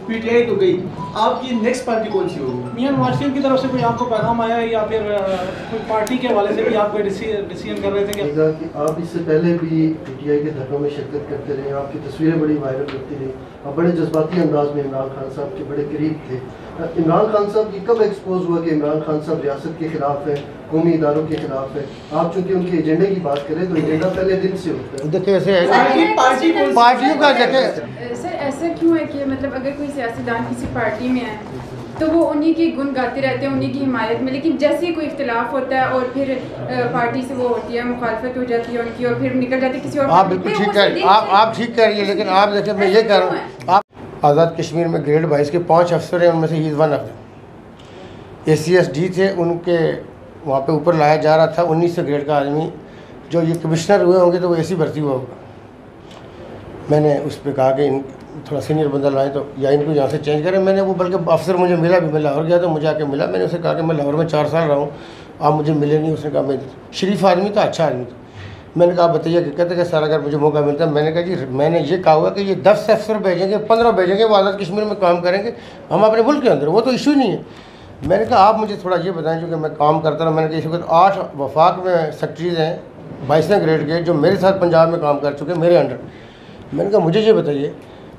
PTI तो गई, आपकी नेक्स्ट पार्टी कौन सी होगी? मियां नवाज शरीफ की तरफ से कोई आपको पैगाम आया है या फिर कोई पार्टी के हवाले से भी आप कोई डिसीजन कर रहे थे कि आप इससे पहले भी पीटीआई के धरनों में शिरकत करते रहे, आपकी तस्वीरें बड़ी वायरल होती रही, आप बड़े जज्बाती अंदाज में इमरान खान साहब के बड़े करीब थे। इमरान खान साहब की कब एक्सपोज हुआ कि इमरान खान साहब रियासत के खिलाफ है, कौमी इदारों के खिलाफ है? आप चूँकि उनके एजेंडे की बात करें तो एजेंडा पहले दिन से होता है। देखिए ऐसे पार्टियों का सर ऐसा क्यों है कि मतलब अगर कोई सियासतदान किसी पार्टी में है तो वो उन्हीं की गुण गाते रहते हैं, उन्हीं की हिमायत में, लेकिन जैसे ही कोई इख्तिलाफ होता है और फिर पार्टी से वो होती है, मुखालफत हो जाती है उनकी और फिर निकल जाती है किसी और। आप बिल्कुल ठीक कह आप ठीक कह रही है, लेकिन आप देखिए मैं ये कह रहा हूँ, आप आज़ाद कश्मीर में ग्रेड 22 के 5 अफसर हैं, उनमें से ही 1 ऑफ them ACSD थे, उनके वहाँ पे ऊपर लाया जा रहा था 19 ग्रेड का आदमी, जो ये कमिश्नर हुए होंगे तो वो ऐसी भर्ती हुआ होगा। मैंने उस पर कहा कि थोड़ा सीनियर बंदा लाएं तो या इनको यहाँ से चेंज करें। मैंने वो बल्कि अफसर मुझे मिला भी, मैं लाहौर गया तो मुझे आके मिला, मैंने उसे कहा कि मैं लाहौर में 4 साल रहा हूँ, आप मुझे मिले नहीं। उसने कहा मैं शरीफ आदमी था, अच्छा आदमी था। मैंने कहा बताइए कि कहते कि सर अगर मुझे मौका मिलता है, मैंने कहा जी मैंने ये कहा हुआ कि ये 10 अफसर भेजेंगे, 15 भेजेंगे, वो आज़ाद कश्मीर में काम करेंगे, हम अपने मुल्क के अंदर, वो तो इशू नहीं है। मैंने कहा आप मुझे थोड़ा ये बताएं, जो कि मैं काम करता रहा। मैंने कहा इस वक्त 8 वफाक में सेक्रेटरीज हैं 22वें ग्रेड के, जो मेरे साथ पंजाब में काम कर चुके मेरे अंडर। मैंने कहा मुझे ये बताइए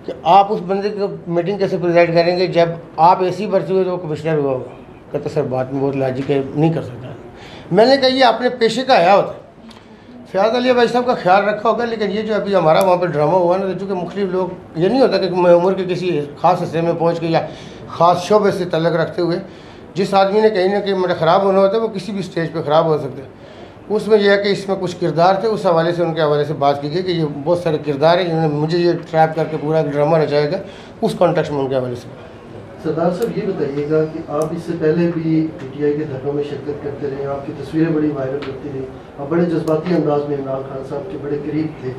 कि आप उस बंदे की मीटिंग कैसे प्रेसिडेंट करेंगे जब आप ऐसी भर्ती हुए तो कमिश्नर हुआ होगा? कहते सर बात में बहुत लॉजिक है, नहीं कर सकता। मैंने कहा ये अपने पेशे का आया होता है, फयाज अली भाई साहब का ख्याल रखा होगा, लेकिन ये जो अभी हमारा वहाँ पर ड्रामा हुआ ना, तो चूँकि मुख्तलिफ लोग, ये नहीं होता कि मैं उम्र के किसी ख़ास हिस्से में पहुँच के या ख़ास शोबे से तल्लक रखते हुए जिस आदमी ने कहीं ना कहीं मेरा ख़राब होना होता है वो किसी भी स्टेज पर ख़राब हो सकता है। उसमें यह है कि इसमें कुछ किरदार थे, उस हवाले से उनके हवाले से बात की गई कि ये बहुत सारे किरदार हैं जिन्होंने मुझे ये ट्रैप करके पूरा एक ड्रामा रचाएगा, उस कॉन्टेक्स्ट में उनके हवाले से। सरदार साहब ये बताइएगा कि आप इससे पहले भी पीटीआई के धरनों में शिरकत करते रहे, आपकी तस्वीरें बड़ी वायरल होती रही, आप बड़े जज्बाती अंदाज में इमरान खान साहब के बड़े करीब थे।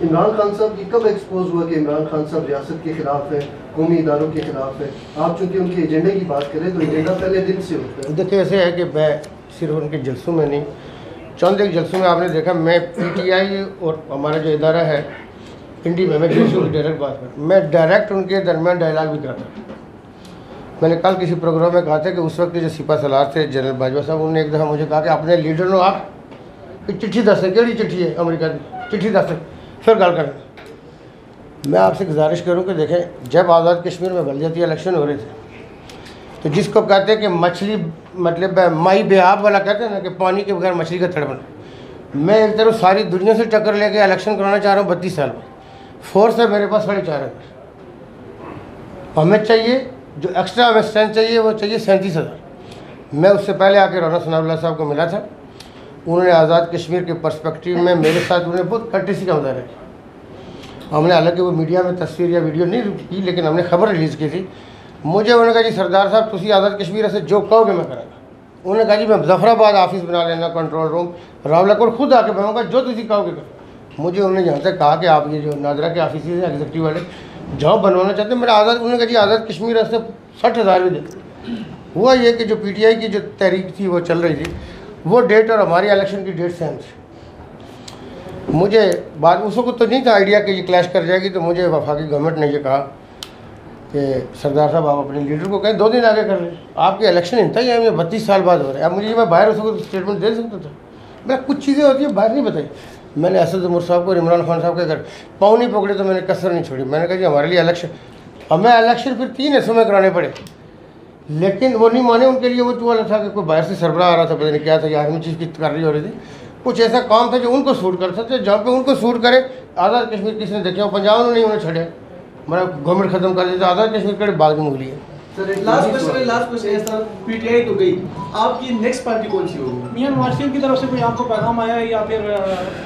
इमरान खान साहब की कब एक्सपोज हुआ कि इमरान खान साहब रियासत के खिलाफ है, कौमी इदारों के खिलाफ है? आप चूँकि उनके एजेंडे की बात करें तो एजेंडा पहले दिन से होता है। देखिए ऐसे है कि मैं सिर्फ उनके जलसों में नहीं, चंद एक जलसों में आपने देखा मैं पीटीआई और हमारा जो इदारा है इंडी में, मैं जलसों की डायरेक्ट बात कर, मैं डायरेक्ट उनके दरमियान डायलॉग भी करता। मैंने कल किसी प्रोग्राम में कहा था कि उस वक्त के जो सिपा सलार थे जनरल बाजवा साहब, उन्होंने एक दफ़ा मुझे कहा कि अपने लीडर को आप चिट्ठी दस है, केड़ी चिट्ठी है अमेरिका की, चिट्ठी दस है, फिर गल करें। मैं आपसे गुजारिश करूँ कि देखें, जब आज़ाद कश्मीर में बलदियाती इलेक्शन हो रहे थे तो जिसको कहते हैं कि मछली मतलब माई बेआब वाला कहते हैं ना कि पानी के बगैर मछली का तड़पना, मैं एक तरफ सारी दुनिया से टक्कर लेके इलेक्शन कराना चाह रहा हूँ 32 साल में। फोर्स है मेरे पास 4.5 हमें चाहिए, जो एक्स्ट्रा हमें स्ट्रेंथ चाहिए वो चाहिए 37,000। मैं उससे पहले आके रौनक सनाउल्लाह साहब को मिला था, उन्होंने आज़ाद कश्मीर के पर्सपेक्टिव में मेरे साथ उन्होंने बहुत कर्टेसी का मुजाहरा किया। हमने हालांकि वो मीडिया में तस्वीर या वीडियो नहीं की, लेकिन हमने खबर रिलीज़ की थी। मुझे उन्होंने कहा जी सरदार साहब तुसी आज़ाद कश्मीर से जो कहोगे मैं करांगा। उन्होंने कहा जी मैं मुजफ्फराबाद ऑफिस बना लेना, कंट्रोल रूम रावलाकोट खुद आके बनाऊँगा, जो तुसी कहोगे कर। मुझे उन्होंने यहाँ तक कहा कि आप ये जो नादरा के ऑफिस हैं एग्जीक्यूटिव वाले जहाँ बनवाना चाहते हैं, मेरा आज़ाद, उन्होंने कहा जी आज़ाद कश्मीर से 60,000 भी दे। हुआ ये कि जो पीटीआई की जो तहरीक थी वो चल रही थी, वो डेट और हमारी इलेक्शन की डेट सेम थी। मुझे बाद उसको तो नहीं था आइडिया कि ये क्लैश कर जाएगी, तो मुझे वफाकी गवर्नमेंट ने ये कहा कि सरदार साहब आप अपने लीडर को कहें 2 दिन आगे कर लें, आपके इलेक्शन इंतहा ही है, 32 साल बाद हो रहे हैं। अब मुझे मैं बाहर उसको स्टेटमेंट दे सकता था, मैं कुछ चीज़ें होती है बाहर नहीं बताई। मैंने असद उमर साहब को और इमरान खान साहब के घर पाँव नहीं पकड़े तो मैंने कसर नहीं छोड़ी। मैंने कहा जी हमारे लिए इलेक्शन, हमें इलेक्शन फिर 3 हिस्सों में कराने पड़े, लेकिन वो नहीं माने। उनके लिए वो वाला था कि कोई बाहर से सरबराह आ रहा था, पता नहीं क्या था, या आर्मी चीज़ की कर रही हो रही थी, कुछ ऐसा काम था जो उनको सूट कर सकते, जहाँ पे उनको सूट करे। आज़ाद कश्मीर किसने देखा? पंजाब नहीं उन्हें छड़े, मेरा गवर्नमेंट खत्म कर दिया, आज़ाद कश्मीर के बाग में उगली है। लास्ट क्वेश्चन सर, पीटीआई तो गई, आपकी नेक्स्ट पार्टी कौन सी होगी? मियां नवाज शरीफ की तरफ से कोई आपको पैगाम आया है या फिर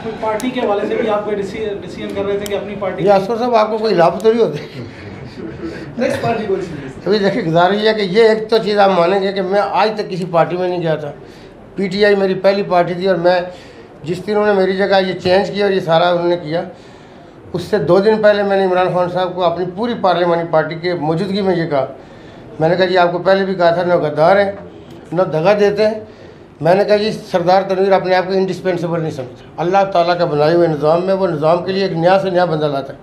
कोई पार्टी के हवाले से भी आप कोई डिसीजन कर रहे थे कि अपनी पार्टी? यासर साहब आपको कोई लाभ तो नहीं होते? नेक्स्ट पार्टी कौन सी? अभी देखिए गुजारिश है कि ये एक तो चीज़ आप मानेंगे कि मैं आज तक किसी पार्टी में नहीं गया था। पीटीआई मेरी पहली पार्टी थी, और मैं जिस दिन उन्होंने मेरी जगह ये चेंज किया और ये सारा उन्होंने किया, उससे 2 दिन पहले मैंने इमरान खान साहब को अपनी पूरी पार्लियामानी पार्टी के मौजूदगी में ये कहा, मैंने कहा जी आपको पहले भी कहा था न गद्दार हैं न दगा देते हैं। मैंने कहा जी सरदार तनवीर अपने आप को इंडिस्पेंसेबल नहीं समझता, अल्लाह ताला का बनाए हुए निज़ाम में वो निज़ाम के लिए एक नया से नया बंदा लाता है।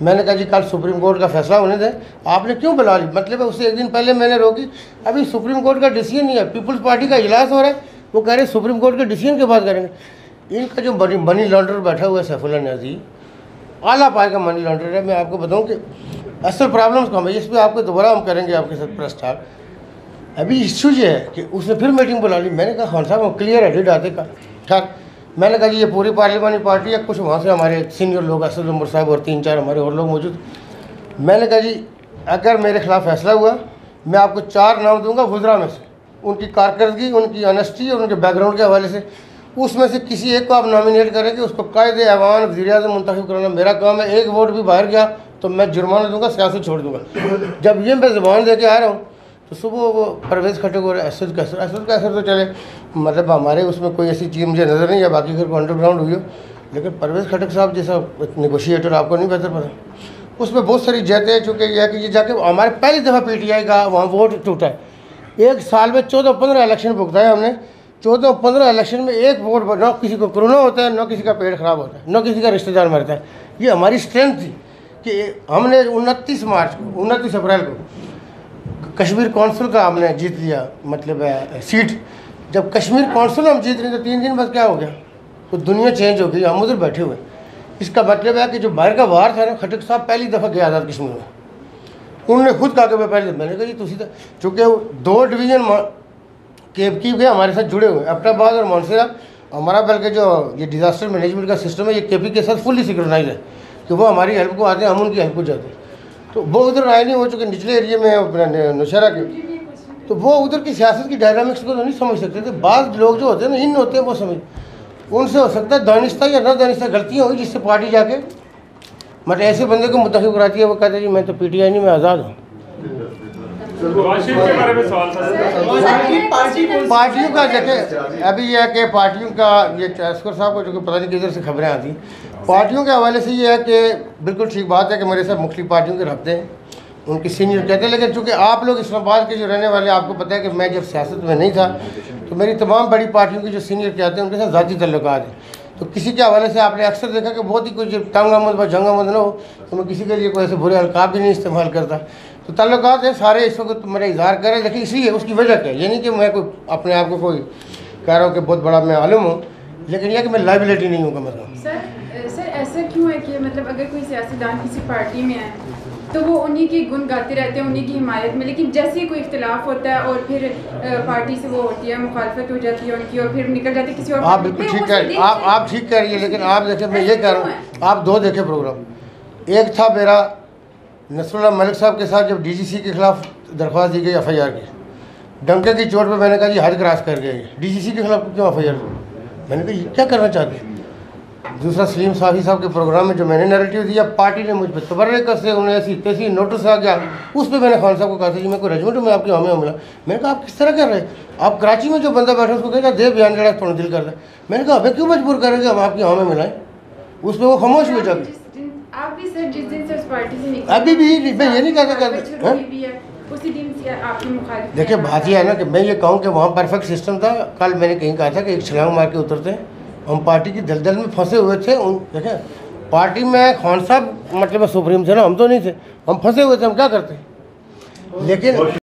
मैंने कहा जी कल सुप्रीम कोर्ट का फैसला होने दें, आपने क्यों बुला ली? मतलब है उससे एक दिन पहले मैंने रोकी, अभी सुप्रीम कोर्ट का डिसीजन नहीं है, पीपल्स पार्टी का इजलास हो रहा है, वो कह रहे हैं सुप्रीम कोर्ट के डिसीजन के बाद करेंगे। इनका जो मनी लॉन्ड्रर बैठा हुआ है सैफुल्लाह न्याज़ी, आला पाए का मनी लॉन्ड्रर है। मैं आपको बताऊँ कि असल प्रॉब्लम्स कम है, इस पर आपको दोबारा हम करेंगे आपके साथ प्रेस टॉक। अभी इशू ये है कि उसने फिर मीटिंग बुला ली। मैंने कहा खान साहब हम क्लियर हेडेड आते का ठीक। मैंने कहा जी ये पूरी पार्लिमानी पार्टी है, कुछ वहाँ से हमारे सीनियर लोग असद उमर साहब और 3-4 हमारे और लोग मौजूद। मैंने कहा जी अगर मेरे खिलाफ फैसला हुआ मैं आपको 4 नाम दूंगा वुज़रा में से, उनकी कारकर्दगी, उनकी ऑनेस्टी और उनके बैकग्राउंड के हवाले से, उसमें से किसी एक को आप नॉमिनेट करेंगे, उसको कायदे ऐवान वज़ीर-ए-आज़म मुंतखब कराना मेरा काम है। एक वोट भी बाहर गया तो मैं जुर्माना दूंगा, सियासत छोड़ दूंगा। जब ये मैं ज़बान दे के आ रहा हूँ तो सुबह वो परवेज़ खटक और असद का असर तो चले, मतलब हमारे उसमें कोई ऐसी चीज़ मुझे नज़र नहीं है, बाकी घर को अंडरग्राउंड हुई हो, लेकिन परवेज़ खटक साहब जैसा नेगोशिएटर आपको नहीं बेहतर पता, उसमें बहुत सारी जहतें चूँकि यह कि ये जाके हमारे पहली दफ़ा PTI का वहाँ वोट टूटा है। 1 साल में 14-15 इलेक्शन भुगताए हमने, 14-15 इलेक्शन में एक वोट, न किसी को कोरोना होता है, न किसी का पेट ख़राब होता है, न किसी का रिश्तेदार मरता है। ये हमारी स्ट्रेंथ थी कि हमने 29 अप्रैल को कश्मीर कौंसिल का हमने जीत लिया, मतलब सीट। जब कश्मीर कौंसिल हम जीत रहे तो 3 दिन बाद क्या हो गया, तो दुनिया चेंज हो गई, हम उधर बैठे हुए। इसका मतलब है कि जो बाहर का बाहर था ना, खटक साहब पहली दफ़ा गया आज़ाद कश्मीर में, उन्होंने खुद कहा कि मैं पहले, मैंने कहा जी तुसी तो चूँकि 2 डिवीज़न केपकी के हमारे साथ जुड़े हुए, एबटाबाद और मानसरा हमारा, बल्कि जो ये डिज़ास्टर मैनेजमेंट का सिस्टम है ये केपी के साथ फुल्ली सिंक्रोनाइज है कि वो हमारी हेल्प को आते हैं, हम उनकी हेल्प को जाते हैं। तो वो उधर आए नहीं हो चुके निचले एरिए में अपना नौशहरा के, तो वो उधर की सियासत की डायनामिक्स को तो नहीं समझ सकते थे। बाज़ लोग जो होते हैं ना, इन होते हैं वो समझ, उनसे हो सकता है दानिस्ता या ना दानिस्ता गलतियाँ हुई जिससे पार्टी जाके मतलब ऐसे बंदे को मुंतखब कराती है, वो कहते हैं जी मैं तो PTI नहीं, मैं आज़ाद हूँ। पार्टियों का देखें अभी यह है कि पार्टियों का ये असगर साहब को जो कि पता नहीं किधर से खबरें आती, पार्टियों के हवाले से ये है कि बिल्कुल ठीक बात है कि मेरे साथ मुख्तलिफ पार्टियों के रब्ते हैं, उनकी सीनियर कहते हैं, लेकिन चूँकि आप लोग इस्लामाबाद के जो रहने वाले, आपको पता है कि मैं जब सियासत में नहीं था तो मेरी तमाम बड़ी पार्टियों की जो सीनियर कहते हैं उनके साथ ज़ाती तल्लुकात हैं। तो किसी के हवाले से आपने अक्सर देखा कि बहुत ही कुछ तंग आमद व जंग आमद ना हो तो मैं किसी के लिए कोई ऐसे बुरे अलकाब भी नहीं इस्तेमाल करता। तो ताल्लुकात है सारे इस वक्त मेरा इजहार करें, लेकिन इसलिए उसकी वजह क्या है, ये नहीं कि मैं कोई अपने आप को कोई कह रहा हूँ कि बहुत बड़ा मैं आलिम हूँ, लेकिन यह कि मैं लाइबिलिटी नहीं हूँ। मतलब सर ऐसा क्यों है कि मतलब अगर कोई सियासतदान किसी पार्टी में है तो वो उन्हीं के गुण गाते रहते हैं, उन्हीं की हिमायत में, लेकिन जैसे ही कोई इख्तिलाफ होता है और फिर पार्टी से वो होती है, मुखालफत हो जाती है उनकी और फिर निकल जाती है किसी और। आप बिल्कुल ठीक कह, आप ठीक कह रही है, लेकिन आप देखें मैं ये कह रहा हूँ, आप 2 देखे प्रोग्राम। एक था मेरा नसरुल्लाह मलिक साहब के साथ जब DGC के खिलाफ दरख्वास्त दी गई FIR की, डंके की चोट पे मैंने कहा जी हद क्रॉस कर गए, DGC के खिलाफ क्यों FIR, मैंने कहा ये क्या करना चाहते हैं। दूसरा सलीम साफी साहब के प्रोग्राम में जो मैंने नैरेटिव दिया, पार्टी ने मुझ पर तबर्रुक से उन्हें ऐसी तैसी नोटिस आ गया, उस पर मैंने खान साहब को कहा था जी मैं कोई रेजिमेंट में आपके हमें मिला। मैंने कहा आप किस तरह कर रहे हैं, आप कराची में जो बंदा बैठा उसको कहेगा दे बयान जरा थोड़ा दिल करता है। मैंने कहा हमें क्यों मजबूर करेंगे हम आपके हमें मिलाएं, उस पर वो खामोश हो जाते। आप भी सर जिस दिन से उस पार्टी से निकले अभी भी मैं ये नहीं कहता उसी दिन से आपकी मुखालिफ। देखिए बात यह है ना कि मैं ये कहूँ कि वहाँ परफेक्ट सिस्टम था। कल मैंने कहीं कहा था कि एक छलांग मार के उतरते हैं, हम पार्टी की दलदल में फंसे हुए थे। देखें पार्टी में खान साहब मतलब सुप्रीम थे ना, हम तो नहीं थे, हम फंसे हुए थे, हम क्या करते, लेकिन